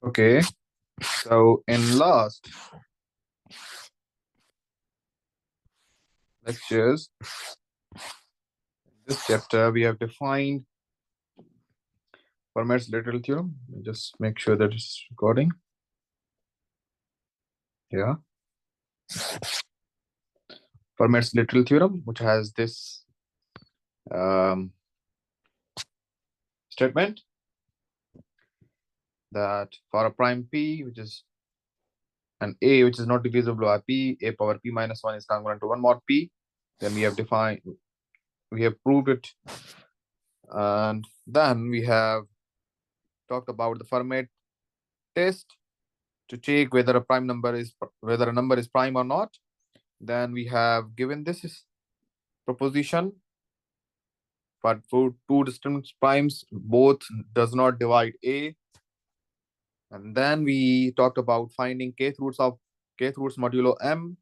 Okay, so in last lectures, this chapter we have defined Fermat's literal theorem. Just make sure that it's recording. Yeah, Fermat's literal theorem, which has this um, statement that for a prime p, which is an a which is not divisible by p, a power p minus 1 is congruent to 1 mod p. Then we have proved it, and then we have talked about the Fermat test to check whether a number is prime or not. Then we have given this proposition for two distinct primes, both does not divide a. And then we talked about finding kth roots modulo m,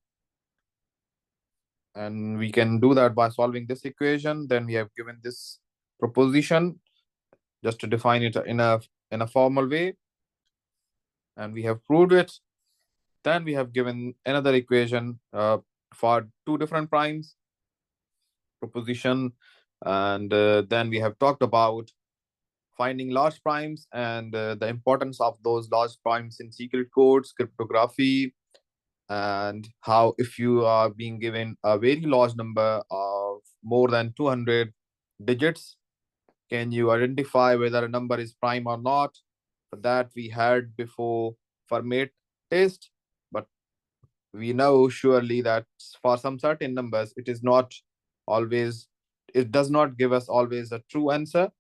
and we can do that by solving this equation. Then we have given this proposition just to define it in a formal way, and we have proved it. Then we have given another equation for two different primes proposition, and then we have talked about finding large primes and the importance of those large primes in secret codes, cryptography, and how if you are being given a very large number of more than 200 digits, can you identify whether a number is prime or not? For that we had before Fermat test, but we know surely that for some certain numbers it is not always, it does not give us always a true answer.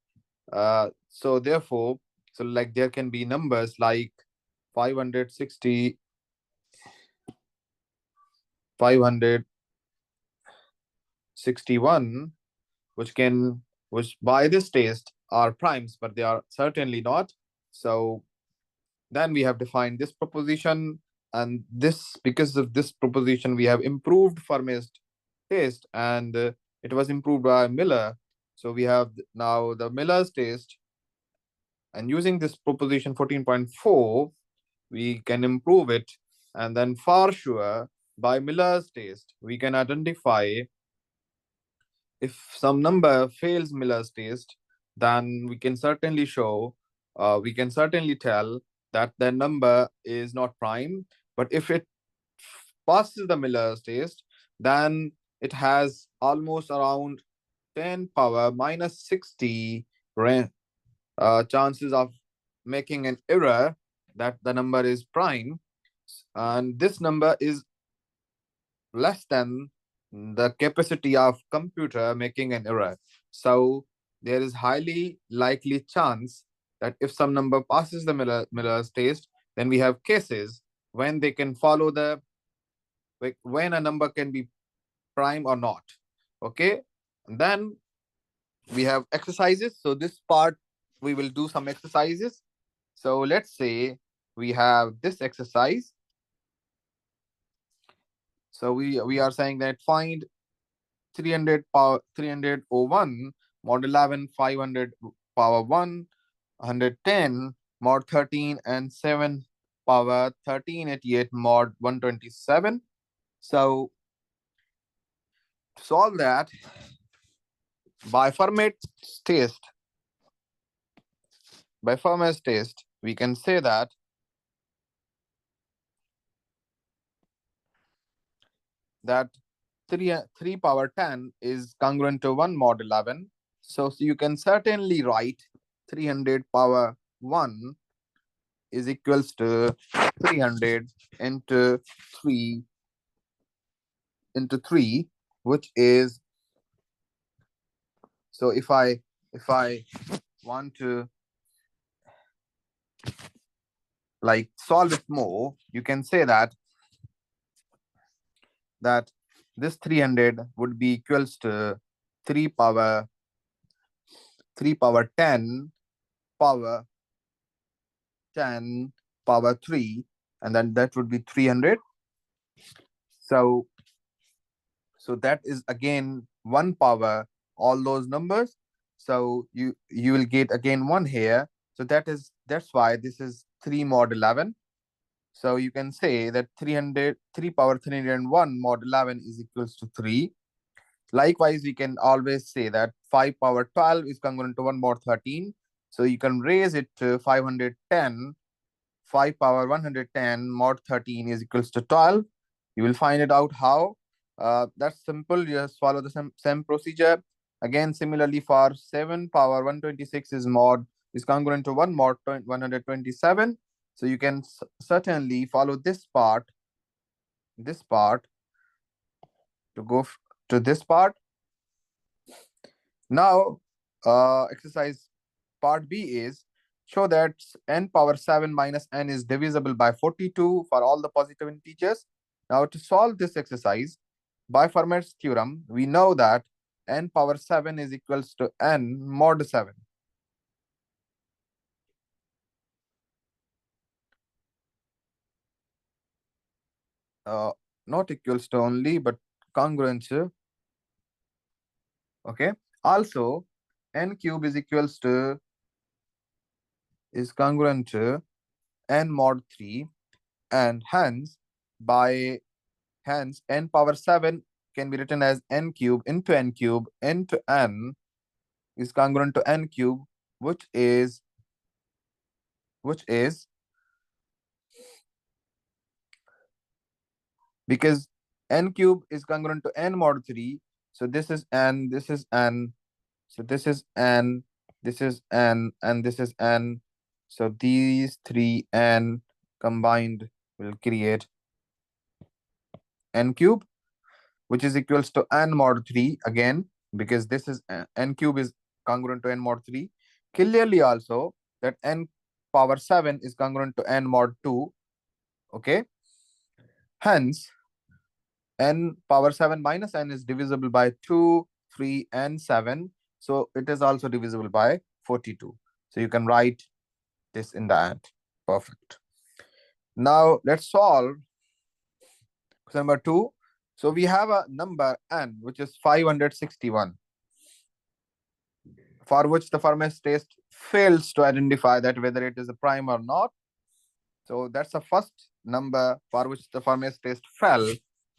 So therefore, so like there can be numbers like 560, 561, which by this test are primes, but they are certainly not. So then we have defined this proposition, and this, because of this proposition, we have improved Fermat's test, and it was improved by Miller. So we have now the Miller's test, and using this proposition 14.4, we can improve it. And then for sure, by Miller's test, we can identify if some number fails Miller's test, then we can certainly tell that the number is not prime. But if it passes the Miller's test, then it has almost around 10 power minus 60 chances of making an error that the number is prime. And this number is less than the capacity of computer making an error. So there is highly likely chance that if some number passes the Miller's test, then we have cases when they can follow when a number can be prime or not. Okay, and then we have exercises. So this part we will do some exercises. So let's say we have this exercise. So we are saying that find 301 mod 11 500 power 1 110 mod 13 and 7 power 1388 mod 127. So to solve that by Fermat's test, we can say that that 3 power 10 is congruent to 1 mod 11. So you can certainly write 300 power 1 is equals to 300 into 3 into 3, which is, so if I want to like solve it more, you can say that this 300 would be equals to 3 power 10 power 10 power 3, and then that would be 300. So that is again 1 power all those numbers. So you will get again 1 here. So that's why this is 3 mod 11. So you can say that 3 power 301 mod 11 is equals to 3. Likewise, we can always say that 5 power 12 is congruent to 1 mod 13. So you can raise it to 510. 5 power 110 mod 13 is equals to 12. You will find it out how. That's simple. You just follow the same procedure. Again, similarly for 7 power 126 is congruent to 1 mod 127. So you can certainly follow this part to go to this part. Now, exercise part B is show that n power 7 minus n is divisible by 42 for all the positive integers. Now, to solve this exercise, by Fermat's theorem, we know that n power 7 is equals to n mod 7. Not equals to only, but congruent. Okay. Also, n cube is equals to is congruent to n mod 3, and hence n power 7 can be written as n cube into n cube into n is congruent to n cube, which is because n cube is congruent to n mod 3. So this is n, this is n, so this is n, this is n, and this is n. So these three n combined will create n cube, which is equals to n mod 3 again, because this is n cube is congruent to n mod 3. Clearly also that n power 7 is congruent to n mod 2. Okay. Hence, n power 7 minus n is divisible by 2, 3, and 7. So it is also divisible by 42. So you can write this in the end. Perfect. Now let's solve question number 2. So we have a number n, which is 561, for which the Fermat's test fails to identify that whether it is a prime or not. So that's the first number for which the Fermat's test fell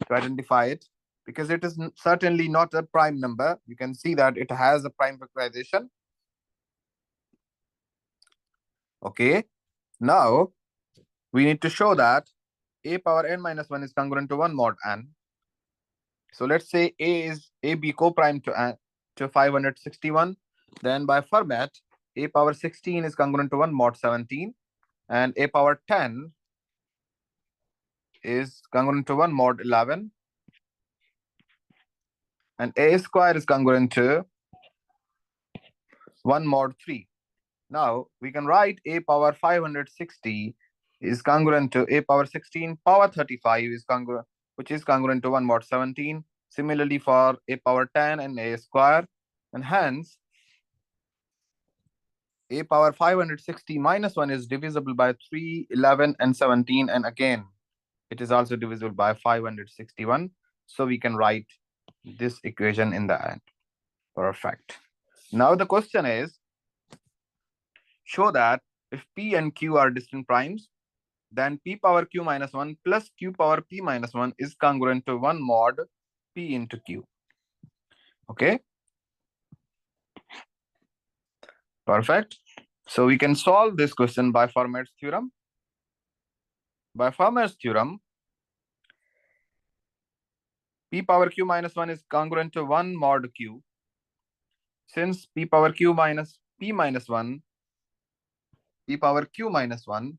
to identify it, because it is certainly not a prime number. You can see that it has a prime factorization. Okay. Now we need to show that a power n minus 1 is congruent to 1 mod n. So let's say a be co-prime to 561. Then by Fermat, a power 16 is congruent to 1 mod 17, and a power 10 is congruent to 1 mod 11, and a square is congruent to 1 mod 3. Now we can write a power 560 is congruent to a power 16 power 35 is congruent, which is congruent to 1 mod 17. Similarly for a power 10 and a square, and hence a power 560 minus 1 is divisible by 3, 11, and 17, and again it is also divisible by 561. So we can write this equation in the end. Perfect. Now the question is, show that if p and q are distinct primes, then p power q minus 1 plus q power p minus 1 is congruent to 1 mod p into q. Okay. Perfect. So we can solve this question by Fermat's theorem. By Fermat's theorem, p power q minus 1 is congruent to 1 mod q. Since p power q minus p minus 1, p power q minus 1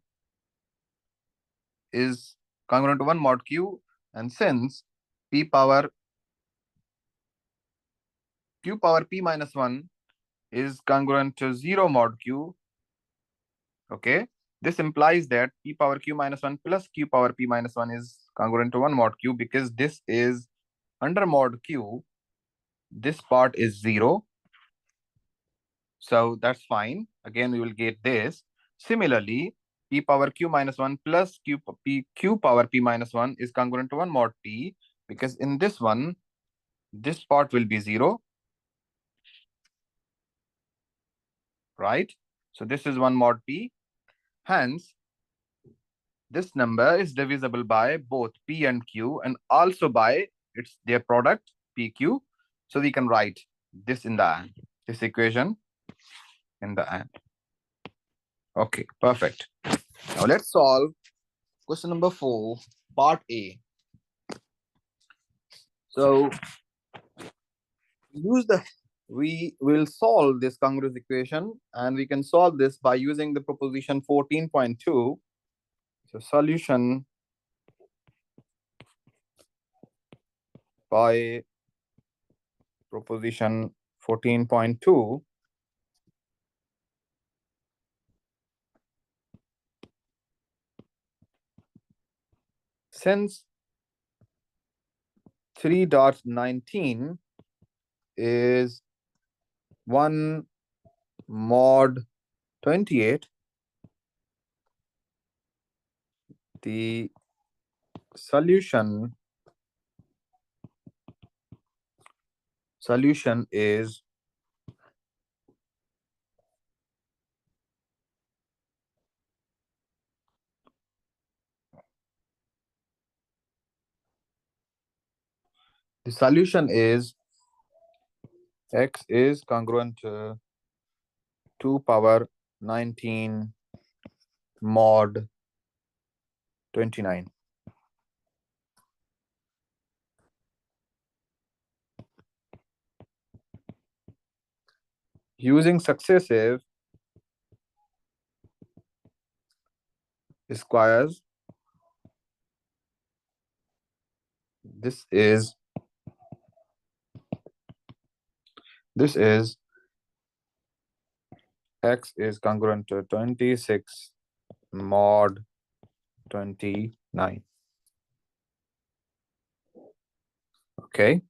is congruent to 1 mod q, and since q power p minus 1 is congruent to 0 mod q, okay, this implies that p power q minus 1 plus q power p minus 1 is congruent to 1 mod q, because this is under mod q, this part is 0. So that's fine. Again, we will get this. Similarly, p power q minus 1 plus q power p minus 1 is congruent to 1 mod p, because in this one, this part will be 0. Right? So this is 1 mod p. Hence, this number is divisible by both P and Q and also by their product PQ. So we can write this in the end, this equation in the end. Okay, perfect. Now let's solve question number 4, part A. So we will solve this congruous equation, and we can solve this by using the proposition 14.2. So solution by proposition 14.2. Since 3.19 is 1 mod 28, the solution is x is congruent to 2 power 19 mod 29. Using successive squares, this is x is congruent to 26 mod 29. Okay.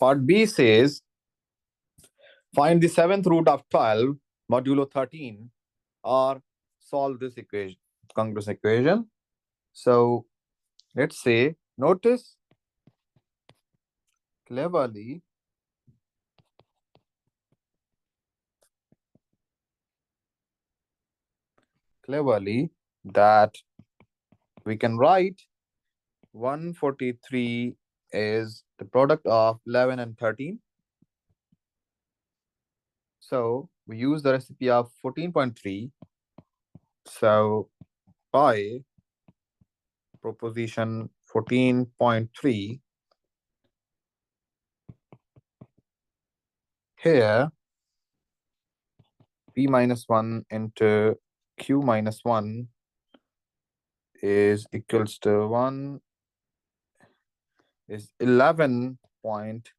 Part B says find the 7th root of 12 modulo 13 or solve this equation, congruous equation. So let's say, notice cleverly that we can write 143 is the product of 11 and 13. So we use the recipe of 14.3. So by proposition 14.3, here P minus 1 into Q minus 1 is equals to 1 is 11 point,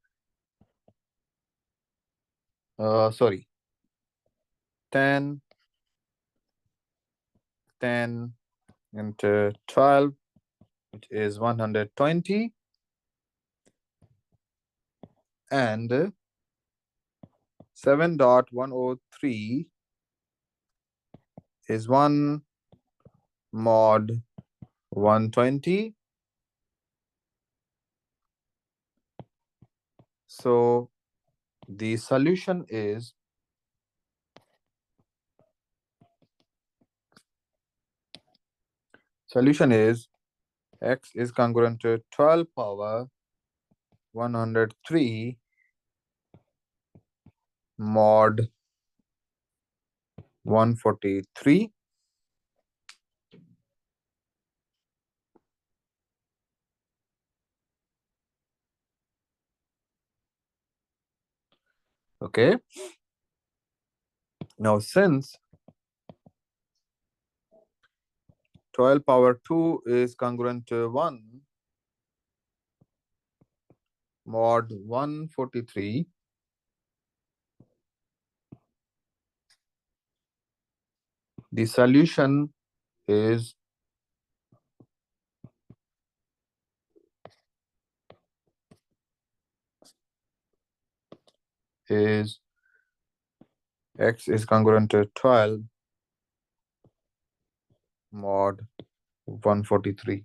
10 into 12, which is 120, and 7.103 is 1 mod 120. So the solution is x is congruent to 12 power 103 mod 143. Okay. Now, since 12 power 2 is congruent to 1 mod 143, the solution is x is congruent to 12 mod 143.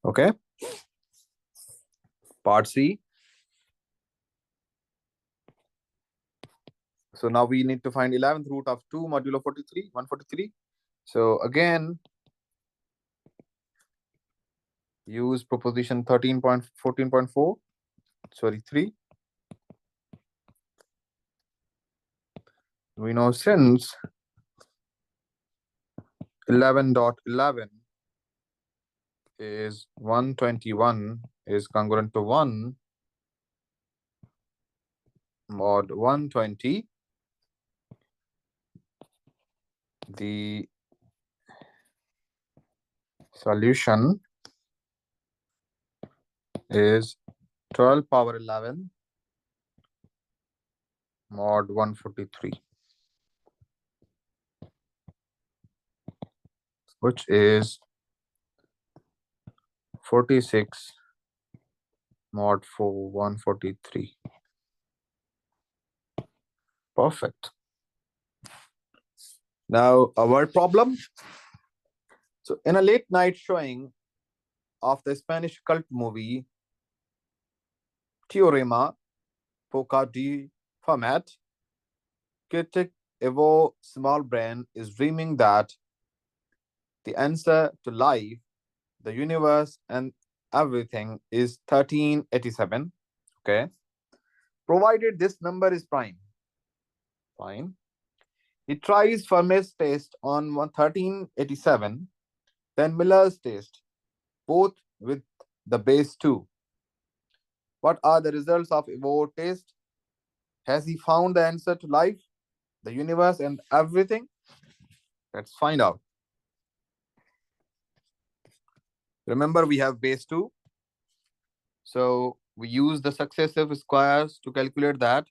Okay. Part C. So now we need to find 11th root of 2 modulo 43, 143. So again, use proposition 13.14.4, sorry, 3. We know since 11.11 is 121 is congruent to 1 mod 120, the solution is 12 power 11 mod 143, which is 46 mod 4 143. Perfect. Now a word problem. So in a late night showing of the Spanish cult movie Theorema Poca de Fermat, critic Evo Smallbrain is dreaming that the answer to life, the universe, and everything is 1387. Okay. Provided this number is prime. Fine. He tries Fermat's test on 1387, then Miller's test, both with the base 2. What are the results of Evo's test? Has he found the answer to life, the universe, and everything? Let's find out. Remember, we have base 2. So we use the successive squares to calculate that.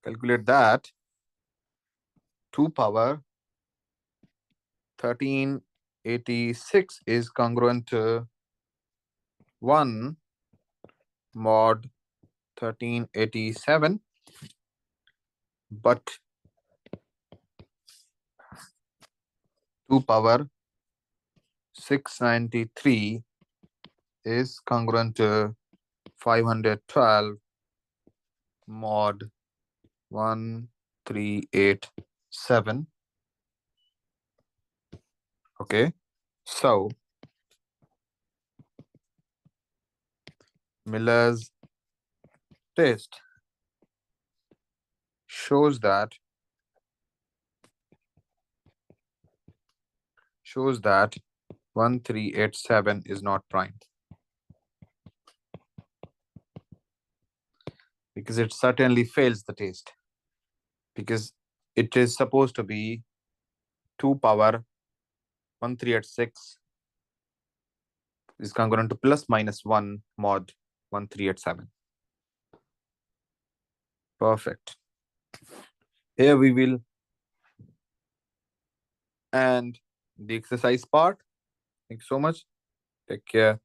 Calculate that. 2 power 1386 is congruent to 1 mod 1387, but 2 power 693 is congruent to 512 mod 1387. Okay, so Miller's test shows that 1387 is not prime, because it certainly fails the test, because it is supposed to be 2 power 1386 is congruent to plus minus 1 mod 1387. Perfect. Here we will end the exercise part. Thank you so much. Take care.